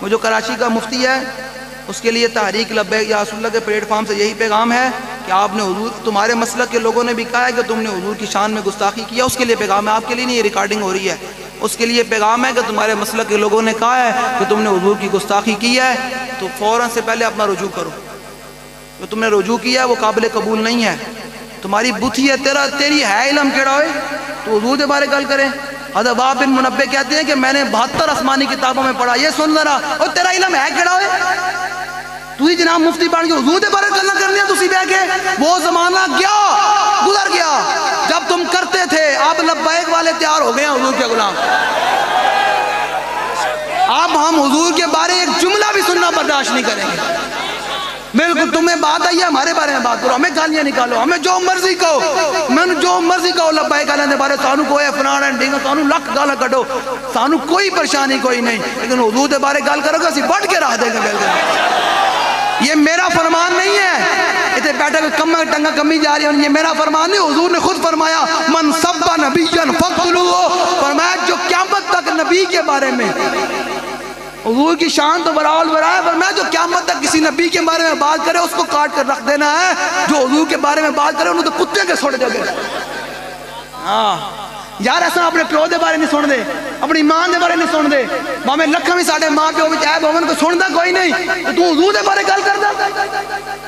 وہ جو کراچی کا مفتی ہے اس کے لیے تحریک لبیک یا رسول اللہ کے پلیٹ فارم سے یہی پیغام ہے کہ آپ نے حضور، تمہارے مسلک کے لوگوں نے بھی کہا ہے کہ تم نے حضور کی شان میں گستاخی کیا، اس کے لیے پیغام ہے، آپ کے لیے نہیں، یہ ریکارڈنگ ہو رہی ہے، اس کے لیے پیغام ہے کہ تمہارے مسلک کے لوگوں نے کہا ہے کہ تم نے حضور کی گستاخی کی ہے، تو فوراً سے پہلے اپنا رجوع کرو، جو تم نے رجوع کیا ہے وہ قابل قبول نہیں ہے، تمہاری بتھی ہے، تیری ہے علم کیڑا ہوئے تو حضور کے بارے گل کریں۔ حضرت وہب بن منبہ کہتے ہیں کہ میں نے 72 آسمانی کتابوں میں پڑھا، یہ سن ذرا، اور تیرا علم ہے کیڑا ہوئے، تو ہی جناب مفتی بن کے حضور کے بارے گلاں کرنی ہیں تسی بیٹھ کے۔ وہ زمانہ گیا، گزر گیا جب تم کرتے تھے، آپ لبیک والے تیار ہو گئے ہیں حضور کے غلام، اب ہم حضور کے بارے ایک جملہ بھی سننا برداشت نہیں کریں گے۔ بالکل تمہیں بات آئی ہے، ہمارے بارے میں بات کرو، ہمیں گالیاں نکالو، ہمیں جو مرضی کہو، میں نے جو مرضی کہو لبیک والے بارے، سانو کوئی فلان اینڈ ڈنگ، سانو لکھ گالا کڈو، سانو کوئی پریشانی کوئی نہیں، لیکن حضور کے بارے گل کرو گے اسی بڑھ کے رکھ دیں گے۔ یہ میرا فرمان نہیں ہے، اتنے بیٹھے ہوئے کمہ ٹنگا کمی جا رہی ہیں، یہ میرا فرمان نہیں، حضور نے خود فرمایا من سب نبیا فقتلوہ، فرمایا جو قیامت تک نبی کے بارے میں، حضور کی شان تو برا البرا ہے، فرمایا جو قیامت تک کسی نبی کے بارے میں بات کرے اس کو کاٹ کر رکھ دینا ہے، جو حضور کے بارے میں بات کرے انہوں تو کتے کے سوڑ جگہ۔ ہاں یار ایسا اپنے پیو دے بارے نہیں سن دے، اپنی ماں دے بارے نہیں سن دے، مامے لکھا بھی ساڑھے ماں پیو بھی عیب ہومن کو سن دا کوئی نہیں، تو حضور دے بارے گل کر دا۔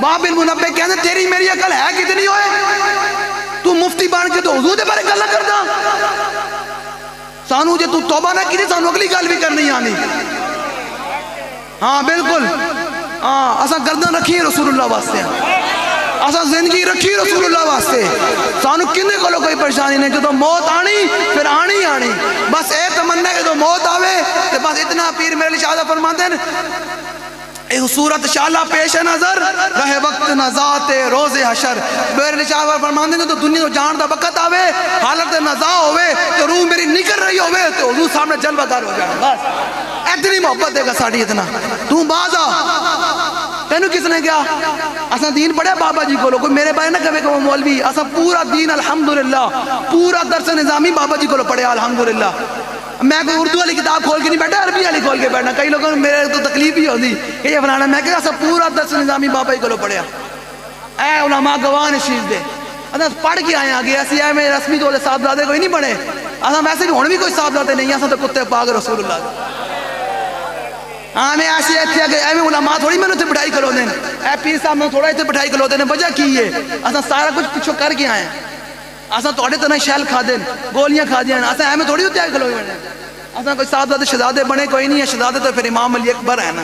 وہب بن منبہ کہتے تیری میری عقل ہے کتنی ہوئے، تو مفتی بن کے تو حضور دے بارے گل کر دا، سانو جے تو توبہ نہ کی تھی سانو اگلی گل بھی کرنی آنی۔ ہاں بالکل، ہاں اسا گردن رکھی رسول اللہ واسطے ہیں، اسا زندگی رکھی رسول اللہ واسطے، سانو کنے کو کوئی پریشانی نہیں، جو تو موت آنی پھر آنی آنی، بس اے تمنا ہے کہ جو موت آوے تو بس اتنا پیر میرے لیے شہادہ فرماتے ہیں ایک صورت شالہ پیش نظر رہے وقت نزاعت روز حشر، میرے لیے شہادہ فرماتے ہیں تو دنیا تو جان دا وقت آوے، حالت نزاع ہوئے تو روح میری نکل رہی ہوئے تو حضور سامنے جلوہ دار ہو جائے، بس اتنی محبت دے گا ساڑھی اتنا، تو باز آ تینو کس نے کیا، اسا دین پڑھے بابا جی کو لو، کوئی میرے بارے نہ کہے کہ وہ مولوی، اسا پورا دین الحمدللہ پورا درس نظامی بابا جی کو لو پڑھے الحمدللہ، میں کوئی اردو والی کتاب کھول کے نہیں بیٹھا، عربی والی کھول کے بیٹھنا، کئی لوگوں نے میرے تو تکلیف ہی ہوتی کہ یہ فلانا، میں کہا اسا پورا درس نظامی بابا جی کو لو پڑھیا، اے علماء گواہ شیز دے، اسا پڑھ کے آئے آگے، ایسی آئے میں رسمی تو صاحبزادے کوئی نہیں پڑھے، اسا ویسے بھی ہونے بھی کوئی صاحبزادے نہیں، اسا تو کتے پاک رسول اللہ۔ ہاں میں ایسے ایتھے آگے اے میں علماء تھوڑی میں نے اتنے بٹھائی کھلو دیں، اے پیر صاحب میں تھوڑا اتنے بٹھائی کھلو دیں، وجہ کی ہے اسا سارا کچھ پچھو کر کے آئے ہیں، اسا توڑے تو نہ شیل کھا دیں، گولیاں کھا دیں، اسا اے میں تھوڑی اتنے آگے کھلو دیں، اسا کوئی صاحبزادے شہزادے بنے کوئی نہیں ہے، شہزادے تو پھر امام علی اکبر ہے نا،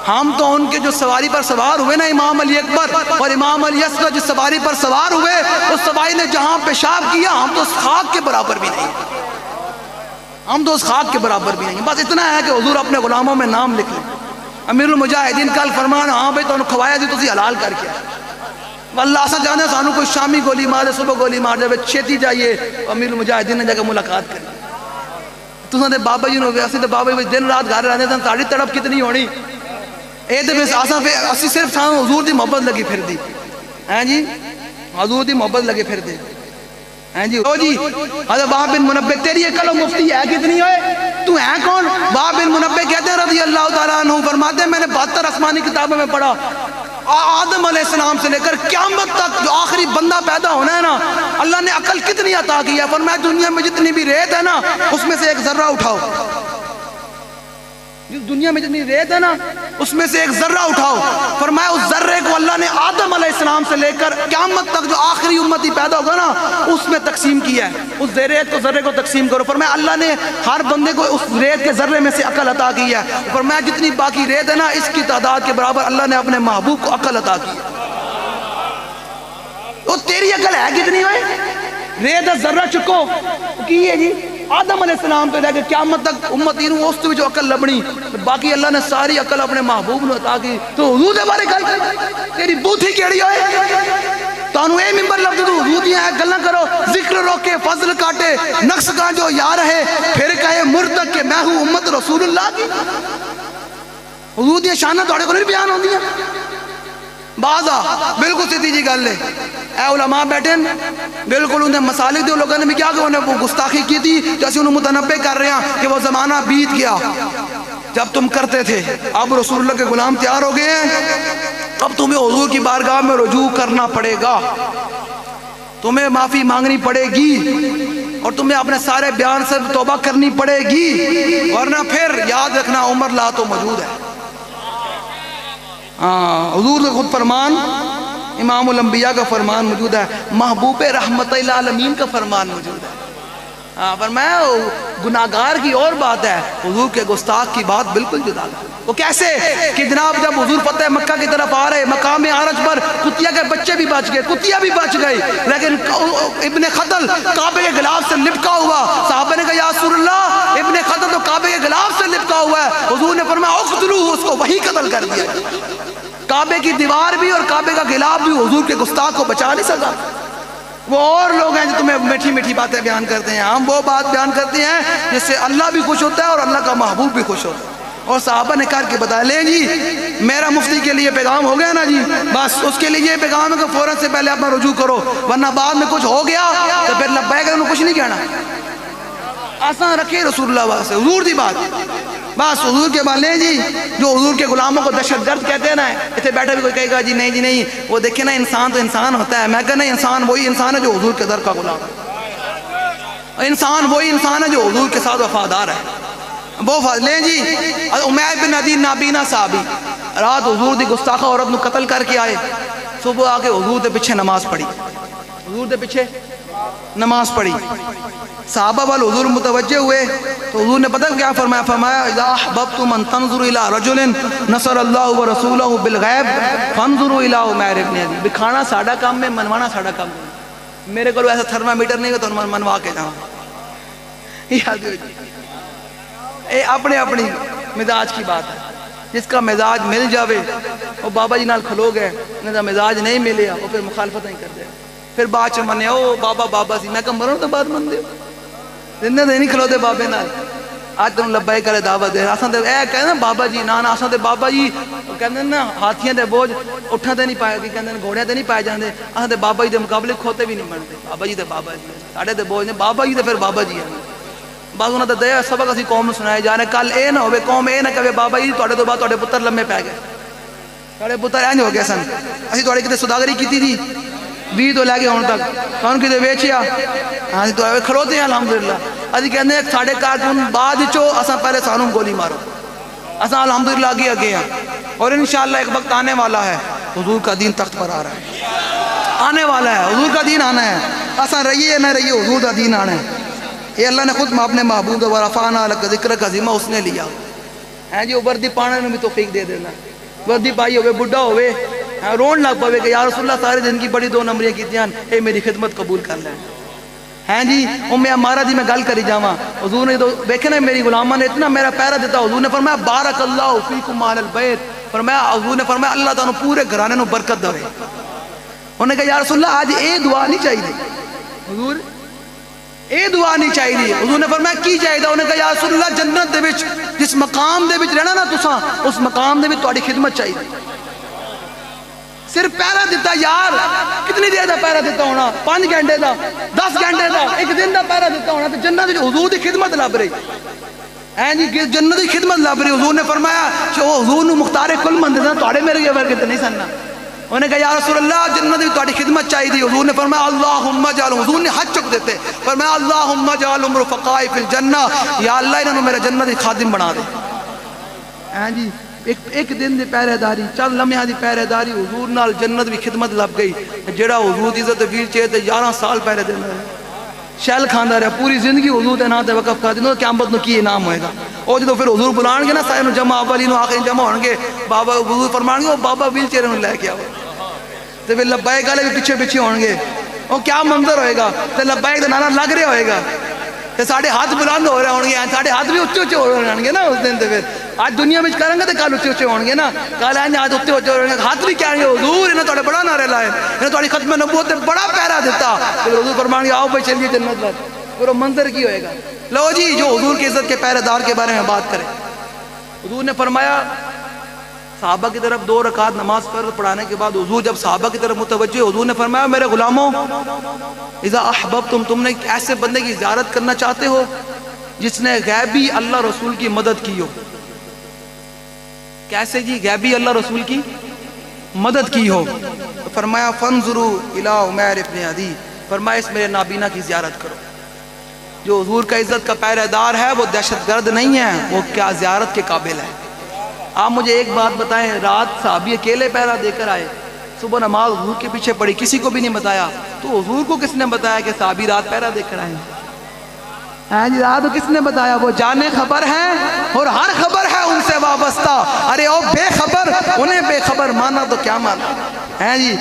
ہم تو ان کے جو سواری پر سوار ہوئے نا امام علی اکبر اور امام علی اصغر جس سواری پر سوار ہوئے اس سواری نے جہاں پیشاب کیا ہم تو اس خاک کے برابر بھی نہیں، ہم تو اس خاک کے برابر بھی نہیں، بس اتنا ہے کہ حضور اپنے غلاموں میں نام لکھ لیں۔ امیر المجاہدین کل فرمانا ہاں بھئی تو انہوں کھوایا دی تو اسی حلال کر کے واللہ اسا جانے سانو کوئی شامی گولی مار دے صبح گولی مار دے چھیتی جائیے امیر المجاہدین نے جا کے ملاقات کری، تو ساں دے بابا جی نو ویسے تو بابا جی دن رات گھر رہنے تھے ساڑی تڑپ کتنی ہونی، اے دے بس آسان پہ اسی صرف سانو حضور دی محبت لگی پھر دی، ہیں جی حضور دی محبت لگی پھر دی، ہیں جی او جی حضرت وہب بن منبہ تیری اکل و مفتی ہے کتنی ہوئے، تو ہے کون، وہب بن منبہ کہتے ہیں رضی اللہ تعالیٰ عنہ فرماتے ہیں میں نے 72 آسمانی کتابوں میں پڑھا، آدم علیہ السلام سے لے کر قیامت تک جو آخری بندہ پیدا ہونا ہے نا اللہ نے عقل کتنی عطا کی ہے، فرمایا دنیا میں جتنی بھی ریت ہے نا اس میں سے ایک ذرہ اٹھاؤ، جس دنیا میں جتنی ریت ہے نا اس میں سے ایک ذرہ اٹھاؤ، فرمایا اس ذرے کو اللہ نے آدم علیہ السلام سے لے کر قیامت تک جو آخری امتی پیدا ہوگا نا اس میں تقسیم کیا ہے، اس ریت کو ذرے کو تقسیم کرو، فرمایا اللہ نے ہر بندے کو اس ریت کے ذرے میں سے عقل عطا کی ہے، فرمایا جتنی باقی ریت ہے نا اس کی تعداد کے برابر اللہ نے اپنے محبوب کو عقل عطا کی ہے، تو تیری عقل ہے کتنی ہوئے، ریت ذرہ چکو کی ہے جی آدم علیہ السلام پہ لے کے قیامت تک امتی نوں اس تو جو عقل لبنی، باقی اللہ نے ساری عقل اپنے محبوب نے عطا کی، تو حضور دے بارے گل تیری بوتھی کیڑی ہوئے، تانوں اے ممبر لفظ تو حضور دیاں گلاں کرو، ذکر روکے فضل کاٹے نقص کا جو یار ہے پھر کہے مرتق کہ میں ہوں امت رسول اللہ کی، حضور دیاں شانہ تھوڑے کو نہیں بیان ہوندی ہیں، بازا بالکل سیدھی جی گل ہے، اے علماء بیٹھے بالکل انہیں مسالک دے لوگوں نے بھی کیا کہ انہیں وہ گستاخی کی تھی جیسے انہوں متنبع کر رہے ہیں کہ وہ زمانہ بیت گیا، جب تم کرتے تھے، اب رسول اللہ کے غلام تیار ہو گئے ہیں، اب تمہیں حضور کی بارگاہ میں رجوع کرنا پڑے گا، تمہیں معافی مانگنی پڑے گی، اور تمہیں اپنے سارے بیان سے توبہ کرنی پڑے گی، ورنہ پھر یاد رکھنا عمر لا تو موجود ہے۔ حضور کا خود فرمان، امام الانبیاء کا فرمان موجود ہے، محبوب رحمت للعالمین کا فرمان موجود ہے۔ فرمایا گناہگار کی اور بات ہے، حضور کے گستاخ کی بات بالکل جدا ہے۔ وہ کیسے کہ جناب جب حضور فتح مکہ کی طرف آ رہے، مقام عرج پر کتیا کے بچے بھی بچ گئے، کتیا بھی بچ گئی، لیکن ابن خطل کعبے کے غلاف سے لپکا ہوا، صحابہ نے کہا یا رسول اللہ ابن خطل تو کعبے کے غلاف سے لپکا ہوا ہے، حضور نے فرمایا اقتلوہ، اس کو وہی قتل کر دیا۔ کعبے کی دیوار بھی اور کعبے کا غلاف بھی حضور کے گستاخ کو بچا نہیں سکا۔ وہ اور لوگ ہیں جو تمہیں میٹھی میٹھی باتیں بیان کرتے ہیں، ہم وہ بات بیان کرتے ہیں جس سے اللہ بھی خوش ہوتا ہے اور اللہ کا محبوب بھی خوش ہوتا ہے۔ اور صحابہ نے کر کے بتایا، لیں جی میرا مفتی کے لیے پیغام ہو گیا نا جی، بس اس کے لیے یہ پیغام ہے کہ فوراً سے پہلے اپنا رجوع کرو، ورنہ بعد میں کچھ ہو گیا تو پھر لبیک انہوں کچھ نہیں کہنا۔ آسان رکھے رسول اللہ واسطے، حضور دی بات، بس حضور کے بعد لیں جی جو حضور کے غلاموں کو دہشت گرد کہتے ہیں نا، اتنے بیٹھا بھی کوئی کہے گا جی نہیں جی نہیں، وہ دیکھیں نا انسان تو انسان ہوتا ہے، میں کہنا انسان وہی انسان ہے جو حضور کے در کا غلام ہے، انسان وہی انسان ہے جو حضور کے ساتھ وفادار ہے۔ وہ لیں جی امیہ بن عدی نابینا صحابی رات حضور دی گستاخہ عورت نو قتل کر کے آئے، صبح آ کے حضور دے پیچھے نماز پڑھی، حضور دے پیچھے نماز پڑھی، صحابہ والے حضور متوجہ ہوئے تو حضور نے پتہ کیا فرمایا، فرمایا اذا احببتم ان تنظروا الى رجل نصر اللہ ورسولہ بالغیب فانظروا الى عمیر بن عدی۔ بکھانا ساڈا کام ہے، منوانا ساڈا کام ہے، میرے کو ایسا تھرما میٹر نہیں ہے تو منوا کے جاؤں۔ یاد اے اپنے اپنی مزاج کی بات ہے، جس کا مزاج مل جاوے وہ بابا جی نال کھلو گئے، انہیں دا مزاج نہیں ملیا وہ پھر مخالفت نہیں کر دے، پھر بعد چ منے او بابا بابا سی، میں کہا مرن تو بعد من دے زندہ دے نہیں کھلو دے بابے نال، آج تم لبائی کرے دعوت دے، اساں تے اے کہندے بابا جی نا نا، اساں تے بابا جی کہندے نا ہاتھیاں دے بوجھ اٹھاں تے نہیں پائے، کی کہندے گھوڑیاں تے نہیں پائے جاندے، اساں تے بابا جی دے مقابلے کھوتے بھی نہیں بنتے، بابا جی تے بابا جی ساڈے تے بوجھ نے، بابا جی تے پھر بابا جی ہیں، بعض انہاں تے دیا سبق اسی قوم نوں سنائے جا رہے، کل اے نہ ہوے قوم اے نہ کہے بابا جی تواڈے تو بعد تواڈے پتر لمے پے گئے، تواڈے پتر انج ہو گئے سن، اسی تواڈی کتے سوداگری کیتی تھی 20 تو لے کے ہون تک کون کتے ویچیا، ہاں تو کھلوتے ہیں الحمدللہ، اسی کہندے ساڈے کارکن بعد وچوں اساں پہلے سانوں گولی مارو، اساں الحمدللہ آگے ہیں، اور انشاءاللہ ایک وقت آنے والا ہے حضور کا دین تخت پر آ رہا ہے، آنے والا ہے حضور کا دین آنا ہے، اساں رہیے نہ رہیے حضور کا دین آنا ہے۔ یہ اللہ نے خود اپنے محبوب ورفعنا لک ذکرک عظیمہ اس نے لیا ہے جی، وردی پانے میں بھی توفیق دے دینا، وردی پائی ہوئے بڈھا ہوئے رون لگ پوے کہ یا رسول اللہ سارے دن کی بڑی 2 نمبریاں کیتیاں، اے میری خدمت قبول کر لیں ہیں جی۔ ام عمارہ دی میں گل کری جاواں، حضور نے تو دیکھے نا میری غلامہ نے اتنا میرا پہرا دیتا، حضور نے فرمایا بارک اللہ فیکم اہل البیت، فرمایا حضور نے فرمایا اللہ تعالیٰ پورے گھرانے نو برکت دے، انہوں نے کہا یا رسول اللہ آج اے دعا نہیں چاہیے، حضور اے دعا نہیں چاہیے، حضور نے فرمایا کی چاہیے، انہوں نے کہا یا رسول اللہ جنت دے وچ جس مقام دے وچ رہنا نا تساں اس مقام دے وچ تہاڈی خدمت چاہیے، صرف پہرا دیتا یار، کتنی دیر دا پہرا دیتا ہونا، 5 گھنٹے دا 10 گھنٹے دا 1 دن دا پہرا دیتا ہونا، تو جنت وچ حضور دی خدمت لب رہی ہیں جی، جنت دی خدمت لب رہی، حضور نے فرمایا کہ وہ حضور نو مختار کل مندے نا تہاڈے میرے ورگے تے نہیں سننا، انہوں نے کہا یا رسول اللہ جنت میں تہاڈی خدمت چاہیے تھی، حضور نے فرمایا اللہم اجعل، حضور نے ہاتھ چک دیتے فرمایا اللہم اجعلہم رفقاء فی الجنہ، یا اللہ انہوں نے میرے جنت کی خادم بنا دے ہیں جی۔ ایک دن دی پہرے داری، چند لمحہ دی پہرے داری، حضور نال جنت بھی خدمت لب گئی، جڑا حضور دی عزت ویل چاہے تے 11 سال پہرے دینا ہے، شیل کھاندا رہا پوری زندگی حضور دے نام تے وقف کر دینا، قیامت نو کی انعام ہوئے گا، اور جدو پھر حضور بلان گے نا سارے نو جمع اولی نو آخری جمع ہون گے، بابا حضور فرمان گے وہ بابا ویل چیئر نو لے کے آؤ، تے پھر لبیک والے بھی پیچھے پیچھے ہون گے، وہ کیا منظر ہوئے گا، تے لبیک دا نعرہ لگ رہا ہوئے گا، تے ساڑھے ہاتھ بلند ہو رہے ہوں گے، ساڑھے ہاتھ بھی اچھے اچھے ہو رہے ہوں گے نا اس دن، تے پھر آج دنیا میں کریں گے تو کل اچھے اچھے ہوں گے نا، کل آج اچھے اچھے ہوں گے، ہاتھ بھی کیا گے حضور انہیں تھوڑے بڑا نعرے لائے، انہیں تھوڑی ختم نبوت نے بڑا پہرا دیتا، پھر حضور فرمان گے آؤ بھائی چلیے جنت پر، پھر وہ منظر کی ہوئے گا۔ لو جی جو حضور کی عزت کے پہرے دار کے بارے میں بات کریں، حضور نے فرمایا صحابہ کی طرف 2 رکعت نماز فرض پڑھانے کے بعد حضور جب صحابہ کی طرف متوجہ، حضور نے فرمایا میرے غلاموں اذا احببتم، تم نے ایسے بندے کی زیارت کرنا چاہتے ہو جس نے غیبی اللہ رسول کی مدد کی ہو، کیسے جی؟ غیبی اللہ رسول کی مدد کی ہو. فرمایا فانظروا الی عمیر ابن عدی، فرمایا اس میرے نابینا کی زیارت کرو. جو حضور کا عزت کا پہرے دار ہے وہ دہشت گرد نہیں ہے، وہ کیا زیارت کے قابل ہے. آپ مجھے ایک بات بتائیں، رات صحابی اکیلے پہرا دے کر آئے، صبح نماز حضور کے پیچھے پڑھی، کسی کو بھی نہیں بتایا، تو حضور کو کس نے بتایا کہ صحابی رات پہرا دے کر آئے؟ ہاں جی، رات کس نے بتایا؟ وہ جانے خبر ہیں اور ہر خبر ہے ان سے وابستہ. ارے او بے خبر، انہیں بے خبر مانا تو کیا مانا ہے جی.